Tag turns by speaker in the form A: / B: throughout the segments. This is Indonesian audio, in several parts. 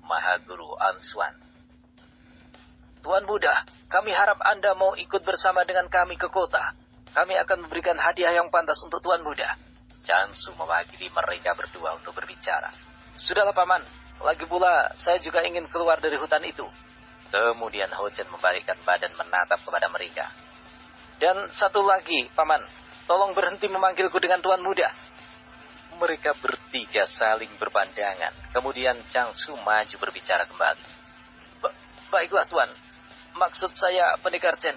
A: Mahaguru Ansuan. Tuan muda, kami harap Anda mau ikut bersama dengan kami ke kota. Kami akan memberikan hadiah yang pantas untuk Tuan muda. Changsu mewakili mereka berdua untuk berbicara. Sudahlah Paman, lagi pula saya juga ingin keluar dari hutan itu. Kemudian Ho Chen membalikkan badan menatap kepada mereka. Dan satu lagi, Paman, tolong berhenti memanggilku dengan Tuan muda. Mereka bertiga saling berpandangan. Kemudian Changsu maju berbicara kembali. Baiklah Tuan, maksud saya Pendekar Chen.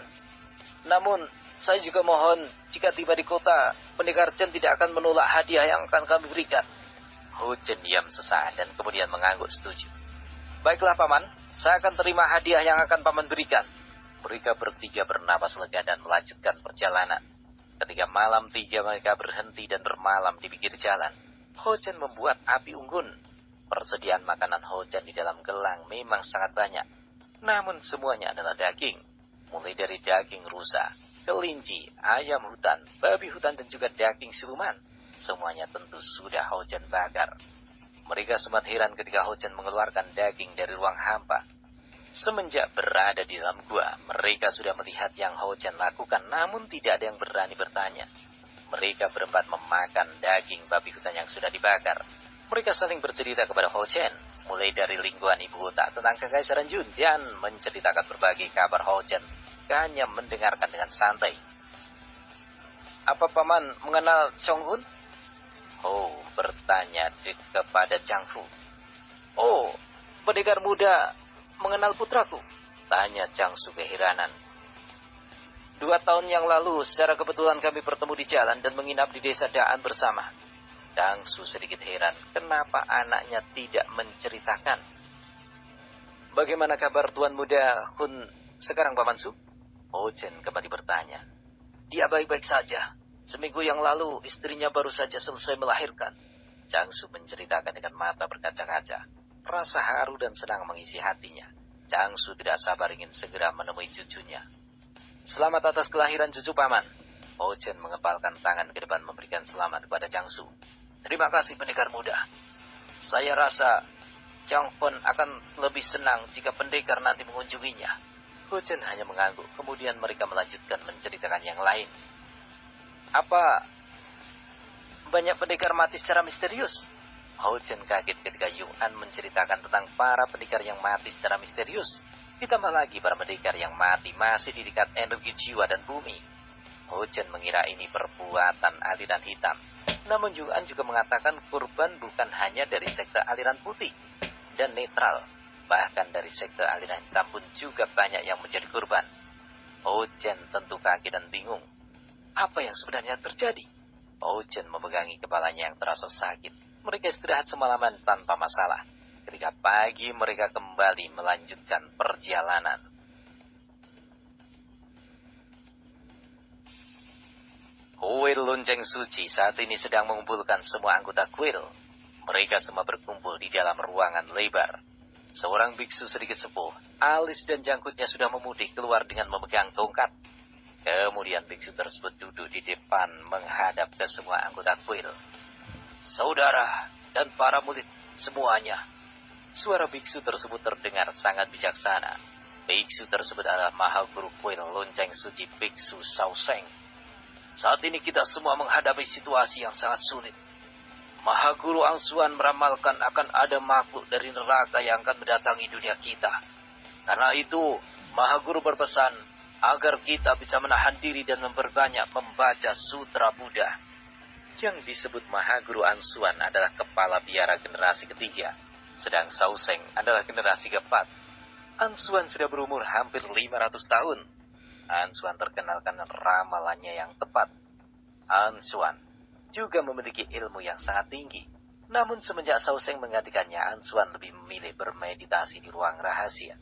A: Namun, saya juga mohon jika tiba di kota, Pendekar Chen tidak akan menolak hadiah yang akan kami berikan. Ho Chen diam sesaat dan kemudian mengangguk setuju. Baiklah Paman, saya akan terima hadiah yang akan Paman berikan. Mereka bertiga bernapas lega dan melanjutkan perjalanan. Ketika malam tiga mereka berhenti dan bermalam di pinggir jalan. Ho Chen membuat api unggun. Persediaan makanan Ho Chen di dalam gelang memang sangat banyak. Namun semuanya adalah daging. Mulai dari daging rusa, kelinci, ayam hutan, babi hutan dan juga daging siluman. Semuanya tentu sudah Ho Chen bakar. Mereka sempat heran ketika Ho Chen mengeluarkan daging dari ruang hampa. Semenjak berada di dalam gua, mereka sudah melihat yang Ho Chen lakukan, namun tidak ada yang berani bertanya. Mereka berempat memakan daging babi hutan yang sudah dibakar. Mereka saling bercerita kepada Ho Chen, mulai dari lingkungan ibu kota tentang Kekaisaran Jun, dan menceritakan berbagai kabar Ho Chen. Hanya mendengarkan dengan santai. Apa Paman mengenal Chong Hun? Ho bertanya kepada Chang Fu. Oh, pendekar muda mengenal putraku? Tanya Chang Su keheranan. 2 tahun yang lalu, secara kebetulan kami bertemu di jalan dan menginap di desa Daan bersama. Chang Su sedikit heran, kenapa anaknya tidak menceritakan. Bagaimana kabar Tuan muda Hun sekarang Paman Su? Ho Chen kembali bertanya. Dia baik-baik saja. Seminggu yang lalu, istrinya baru saja selesai melahirkan. Chang Su menceritakan dengan mata berkaca-kaca. Rasa haru dan senang mengisi hatinya. Chang Su tidak sabar ingin segera menemui cucunya. Selamat atas kelahiran cucu Paman. Ho Chen mengepalkan tangan ke depan memberikan selamat kepada Chang Su. Terima kasih pendekar muda. Saya rasa Chang Fon akan lebih senang jika pendekar nanti mengunjunginya. Ho Chen hanya mengangguk, kemudian mereka melanjutkan menceritakan yang lain. Apa banyak pendekar mati secara misterius? Ho Chen kaget ketika Yung An menceritakan tentang para pendekar yang mati secara misterius. Ditambah lagi para pendekar yang mati masih di dekat energi jiwa dan bumi. Ho Chen mengira ini perbuatan aliran hitam. Namun Yung An juga mengatakan kurban bukan hanya dari sekte aliran putih dan netral. Bahkan dari sekte aliran hitam pun juga banyak yang menjadi kurban. Ho Chen tentu kaget dan bingung. Apa yang sebenarnya terjadi? Ho Chen memegangi kepalanya yang terasa sakit. Mereka istirahat semalaman tanpa masalah. Ketika pagi mereka kembali melanjutkan perjalanan. Kuil Lonceng Suci saat ini sedang mengumpulkan semua anggota kuil. Mereka semua berkumpul di dalam ruangan lebar. Seorang biksu sedikit sepuh, alis dan janggutnya sudah memutih keluar dengan memegang tongkat. Kemudian biksu tersebut duduk di depan menghadap ke semua anggota kuil. Saudara dan para murid semuanya. Suara biksu tersebut terdengar sangat bijaksana. Biksu tersebut adalah Mahaguru Kuil Lonceng Suci Biksu Shaosheng. Saat ini kita semua menghadapi situasi yang sangat sulit. Mahaguru Ansuan meramalkan akan ada makhluk dari neraka yang akan mendatangi dunia kita. Karena itu, Mahaguru berpesan agar kita bisa menahan diri dan memperbanyak membaca Sutra Buddha. Yang disebut Mahaguru Ansuan adalah kepala biara generasi ketiga, sedang Shaosheng adalah generasi keempat. Ansuan sudah berumur hampir 500 tahun. Ansuan terkenal karena ramalannya yang tepat. Ansuan juga memiliki ilmu yang sangat tinggi. Namun semenjak Shaosheng menggantikannya, Ansuan lebih memilih bermeditasi di ruang rahasia.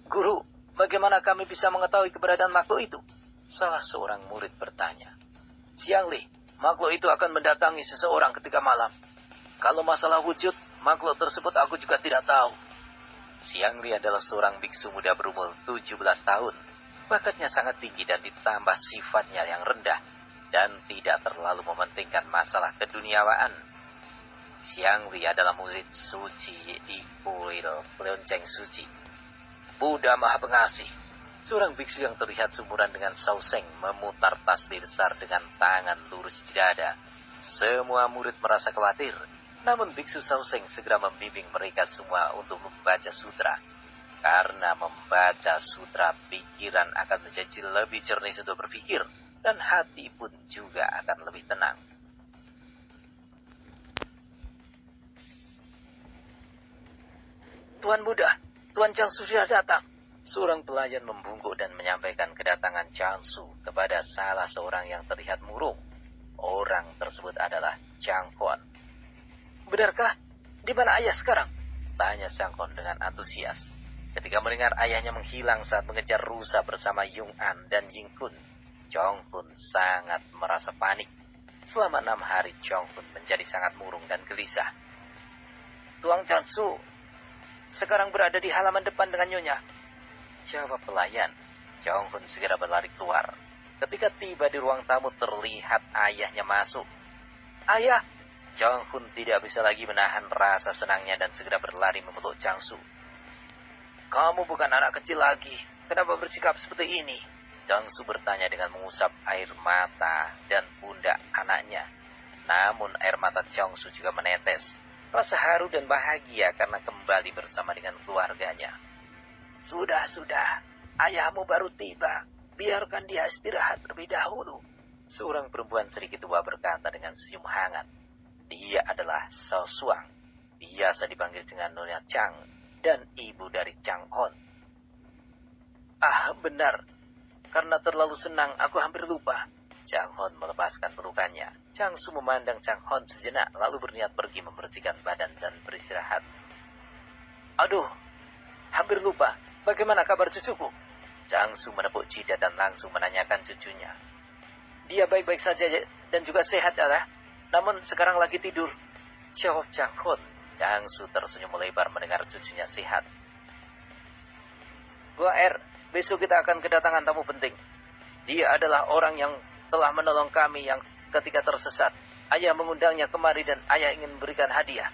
A: Guru, bagaimana kami bisa mengetahui keberadaan makhluk itu? Salah seorang murid bertanya. Siang Li, makhluk itu akan mendatangi seseorang ketika malam. Kalau masalah wujud, makhluk tersebut aku juga tidak tahu. Siang Li adalah seorang biksu muda berumur 17 tahun. Bakatnya sangat tinggi dan ditambah sifatnya yang rendah dan tidak terlalu mementingkan masalah keduniawaan. Xiang Wi adalah murid suci di kuil Leonceng Suci. Buddha Maha Pengasih. Seorang biksu yang terlihat sumuran dengan Shao Seng memutar tasbih besar dengan tangan lurus di dada. Semua murid merasa khawatir, namun biksu Shao Seng segera membimbing mereka semua untuk membaca sutra. Karena membaca sutra, pikiran akan menjadi lebih jernih untuk berpikir, dan hati pun juga akan lebih tenang. Tuan Buddha, Tuan Changsu sudah datang. Seorang pelayan membungkuk dan menyampaikan kedatangan Changsu kepada salah seorang yang terlihat murung. Orang tersebut adalah Chang Hon. Benarkah? Di mana ayah sekarang? Tanya Chang Hon dengan antusias. Ketika mendengar ayahnya menghilang saat mengejar rusa bersama Yung An dan Ying Kun, Chong Hun sangat merasa panik. Selama 6 hari, Chong Hun menjadi sangat murung dan gelisah. Tuan Changsu sekarang berada di halaman depan dengan Nyonya, jawab pelayan. Chong Hun segera berlari keluar. Ketika tiba di ruang tamu, terlihat ayahnya masuk. Ayah! Chong Hun tidak bisa lagi menahan rasa senangnya dan segera berlari memeluk Changsu. Kamu bukan anak kecil lagi. Kenapa bersikap seperti ini? Changsu bertanya dengan mengusap air mata dan pundak anaknya. Namun air mata Changsu juga menetes. Rasa haru dan bahagia karena kembali bersama dengan keluarganya. Sudah. Ayahmu baru tiba. Biarkan dia istirahat terlebih dahulu. Seorang perempuan sedikit tua berkata dengan senyum hangat. Dia adalah Shao Shuang. Biasa dipanggil dengan Nyonya Chang dan ibu dari Chang Hon. Ah, benar. Karena terlalu senang, aku hampir lupa. Chang Hon melepaskan pelukannya. Changsu memandang Chang Hon sejenak, lalu berniat pergi membersihkan badan dan beristirahat. Aduh, hampir lupa. Bagaimana kabar cucuku? Changsu menepuk jidat dan langsung menanyakan cucunya. Dia baik-baik saja dan juga sehat, ya. Namun sekarang lagi tidur. Jawab Chang Hon. Changsu tersenyum melebar mendengar cucunya sehat. Gua besok kita akan kedatangan tamu penting. Dia adalah orang yang telah menolong kami yang ketika tersesat. Ayah mengundangnya kemari dan ayah ingin memberikan hadiah.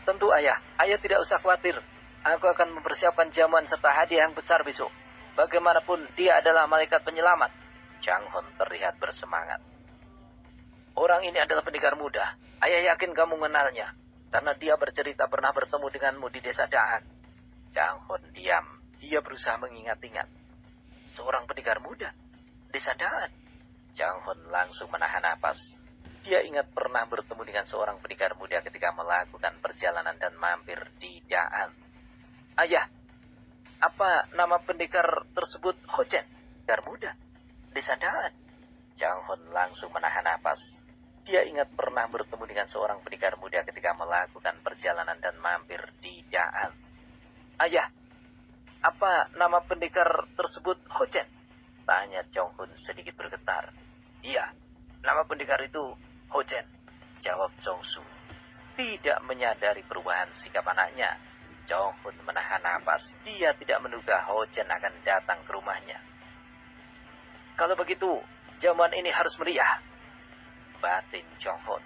A: Tentu ayah tidak usah khawatir. Aku akan mempersiapkan jamuan serta hadiah yang besar besok. Bagaimanapun dia adalah malaikat penyelamat. Chang Hon terlihat bersemangat. Orang ini adalah pendekar muda. Ayah yakin kamu mengenalnya. Karena dia bercerita pernah bertemu denganmu di desa Daan. Chang Hon diam. Dia berusaha mengingat-ingat. Seorang pendekar muda? Desa Daan? Chang Hon langsung menahan napas. Dia ingat pernah bertemu dengan seorang pendekar muda ketika melakukan perjalanan dan mampir di Daan. Ayah, apa nama pendekar tersebut? Hojen, pendekar muda? Desa Daan? Chang Hon langsung menahan napas. Dia ingat pernah bertemu dengan seorang pendekar muda ketika melakukan perjalanan dan mampir di Daan. Ayah, apa nama pendekar tersebut? Hojen? Tanya Chong Hun sedikit bergetar. Iya, nama pendekar itu Hojen, jawab Chong Su. Tidak menyadari perubahan sikap anaknya, Chong Hun menahan napas. Dia tidak menduga Hojen akan datang ke rumahnya. Kalau begitu, jamuan ini harus meriah, batin Chong Hun.